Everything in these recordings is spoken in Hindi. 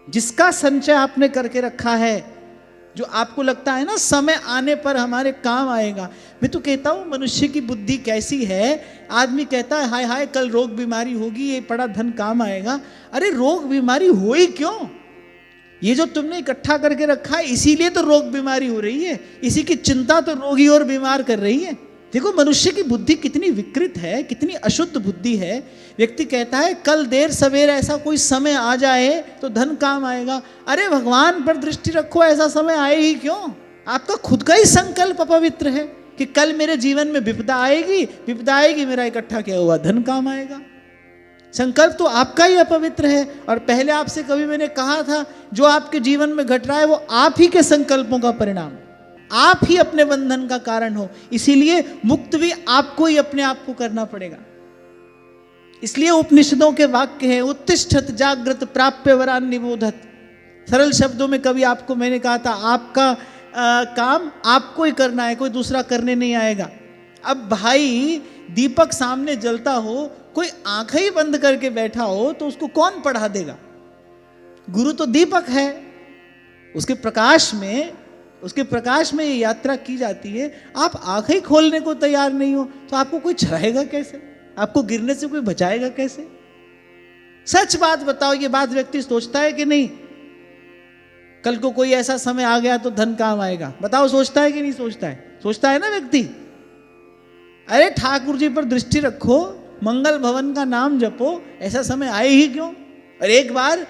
जिसका संचय आपने करके रखा है, जो आपको लगता है ना समय आने पर हमारे काम आएगा। मैं तो कहता हूं मनुष्य की बुद्धि कैसी है, आदमी कहता है हाय हाय कल रोग बीमारी होगी, ये पड़ा धन काम आएगा। अरे रोग बीमारी हो ही क्यों? ये जो तुमने इकट्ठा करके रखा है इसीलिए तो रोग बीमारी हो रही है, इसी की चिंता तो रोगी और बीमार कर रही है। देखो मनुष्य की बुद्धि कितनी विकृत है, कितनी अशुद्ध बुद्धि है। व्यक्ति कहता है कल देर सवेर ऐसा कोई समय आ जाए तो धन काम आएगा। अरे भगवान पर दृष्टि रखो, ऐसा समय आए ही क्यों? आपका खुद का ही संकल्प अपवित्र है कि कल मेरे जीवन में विपदा आएगी, मेरा इकट्ठा किया हुआ धन काम आएगा। संकल्प तो आपका ही अपवित्र है। और पहले आपसे कभी मैंने कहा था, जो आपके जीवन में घट रहा है वो आप ही के संकल्पों का परिणाम, आप ही अपने बंधन का कारण हो। इसीलिए मुक्त भी आपको ही अपने आप को करना पड़ेगा। इसलिए उपनिषदों के वाक्य हैं, उत्तिष्ठत जागृत प्राप्य वरान निबोधत। सरल शब्दों में कभी आपको मैंने कहा था, आपका काम आपको ही करना है, कोई दूसरा करने नहीं आएगा। अब भाई दीपक सामने जलता हो, कोई आंखें ही बंद करके बैठा हो तो उसको कौन पढ़ा देगा? गुरु तो दीपक है, उसके प्रकाश में ये यात्रा की जाती है। आप आंखें ही खोलने को तैयार नहीं हो तो आपको कोई चढ़ाएगा कैसे? आपको गिरने से कोई बचाएगा कैसे? सच बात बताओ, ये बात व्यक्ति सोचता है कि नहीं? कल को कोई ऐसा समय आ गया तो धन काम आएगा, बताओ सोचता है कि नहीं सोचता है? सोचता है ना व्यक्ति। अरे ठाकुर जी पर दृष्टि रखो, मंगल भवन का नाम जपो, ऐसा समय आए ही क्यों? और एक बार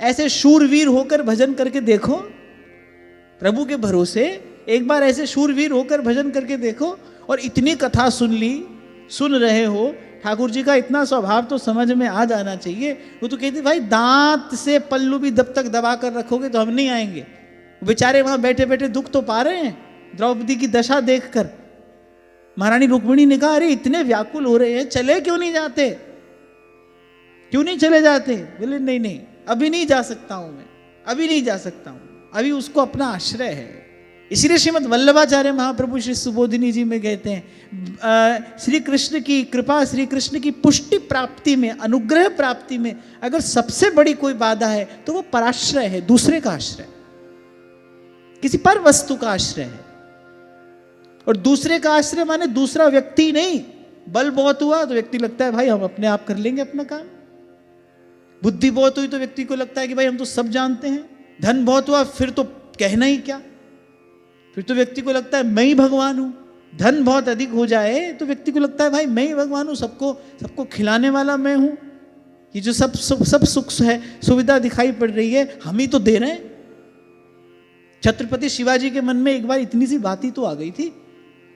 ऐसे शूरवीर होकर भजन करके देखो, प्रभु के भरोसे एक बार ऐसे शूरवीर होकर भजन करके देखो। और इतनी कथा सुन रहे हो, ठाकुर जी का इतना स्वभाव तो समझ में आ जाना चाहिए। वो तो कहते भाई दांत से पल्लू भी जब तक दबा कर रखोगे तो हम नहीं आएंगे। बेचारे वहां बैठे बैठे दुख तो पा रहे हैं द्रौपदी की दशा देखकर। महारानी रुक्मिणी ने कहा अरे इतने व्याकुल हो रहे हैं, चले क्यों नहीं जाते? क्यों नहीं चले जाते? बोले नहीं अभी नहीं जा सकता हूं, मैं अभी नहीं जा सकता हूं, अभी उसको अपना आश्रय है। इसीलिए श्रीमद् वल्लभाचार्य महाप्रभु श्री सुबोधिनी जी में कहते हैं, श्री कृष्ण की कृपा, श्री कृष्ण की पुष्टि प्राप्ति में, अनुग्रह प्राप्ति में अगर सबसे बड़ी कोई बाधा है तो वो पराश्रय है, दूसरे का आश्रय, किसी पर वस्तु का आश्रय है। और दूसरे का आश्रय माने दूसरा व्यक्ति नहीं। बल बहुत हुआ तो व्यक्ति लगता है भाई हम अपने आप कर लेंगे अपना काम। बुद्धि बहुत हुई तो व्यक्ति को लगता है कि भाई हम तो सब जानते हैं। धन बहुत हुआ फिर तो कहना ही क्या, फिर तो व्यक्ति को लगता है मैं ही भगवान हूं। धन बहुत अधिक हो जाए तो व्यक्ति को लगता है भाई मैं ही भगवान हूं, सबको खिलाने वाला मैं हूं। ये जो सब सुख है, सुविधा दिखाई पड़ रही है, हम ही तो दे रहे हैं। छत्रपति शिवाजी के मन में एक बार इतनी सी बात ही तो आ गई थी,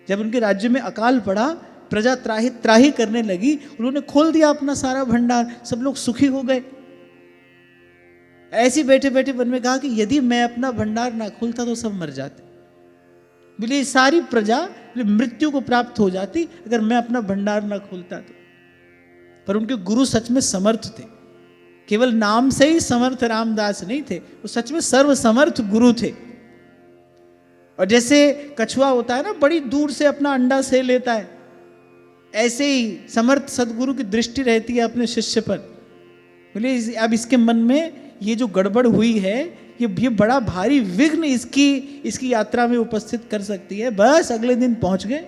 जब उनके राज्य में अकाल पड़ा, प्रजा त्राही करने लगी, उन्होंने खोल दिया अपना सारा भंडार, सब लोग सुखी हो गए। ऐसे बैठे बैठे मन में कहा कि यदि मैं अपना भंडार ना खोलता तो सब मर जाते। बोले सारी प्रजा मृत्यु को प्राप्त हो जाती अगर मैं अपना भंडार ना खोलता तो। पर उनके गुरु सच में समर्थ थे, केवल नाम से ही समर्थ रामदास नहीं थे, वो सच में सर्व समर्थ गुरु थे। और जैसे कछुआ होता है ना, बड़ी दूर से अपना अंडा से लेता है, ऐसे ही समर्थ सदगुरु की दृष्टि रहती है अपने शिष्य पर। बोले अब इसके मन में ये जो गड़बड़ हुई है, ये बड़ा भारी विघ्न इसकी यात्रा में उपस्थित कर सकती है। बस अगले दिन पहुंच गए।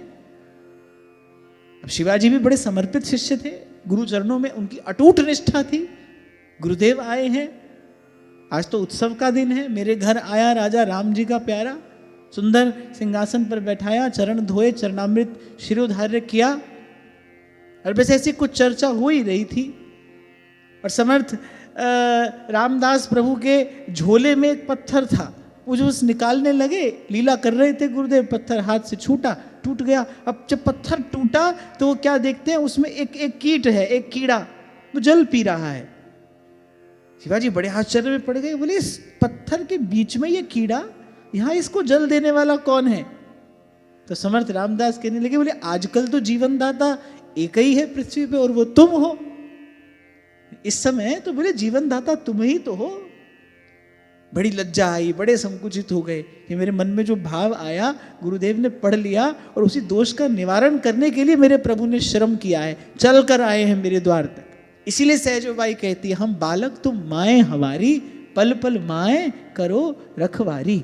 अब शिवाजी भी बड़े समर्पित शिष्य थे, गुरु चरणों में उनकी अटूट निष्ठा थी। गुरुदेव आए हैं, आज तो उत्सव का दिन है, मेरे घर आया राजा राम जी का प्यारा, सुंदर सिंहासन पर बैठाया, चरण धोए, चरणामृत शिरोधार्य किया। और बस ऐसी कुछ चर्चा हो ही रही थी और समर्थ रामदास प्रभु के झोले में एक पत्थर था, वो जो उस निकालने लगे, लीला कर रहे थे गुरुदेव, पत्थर हाथ से छूटा, टूट गया। अब जब पत्थर टूटा तो वो क्या देखते हैं, उसमें एक कीट है, एक कीड़ा, वो जल पी रहा है। शिवाजी बड़े आश्चर्य में पड़ गए, बोले इस पत्थर के बीच में ये कीड़ा, यहां इसको जल देने वाला कौन है? तो समर्थ रामदास कहने लगे, बोले आजकल तो जीवन दाता एक ही है पृथ्वी पे और वो तुम हो। इस समय तो बोले जीवन दाता तुम ही तो हो। बड़ी लज्जा आई, बड़े संकुचित हो गए कि मेरे मन में जो भाव आया गुरुदेव ने पढ़ लिया और उसी दोष का निवारण करने के लिए मेरे प्रभु ने श्रम किया है, चल कर आए हैं मेरे द्वार तक। इसीलिए सहजोबाई कहती है, हम बालक तुम माए हमारी, पल पल माए करो रखवारी।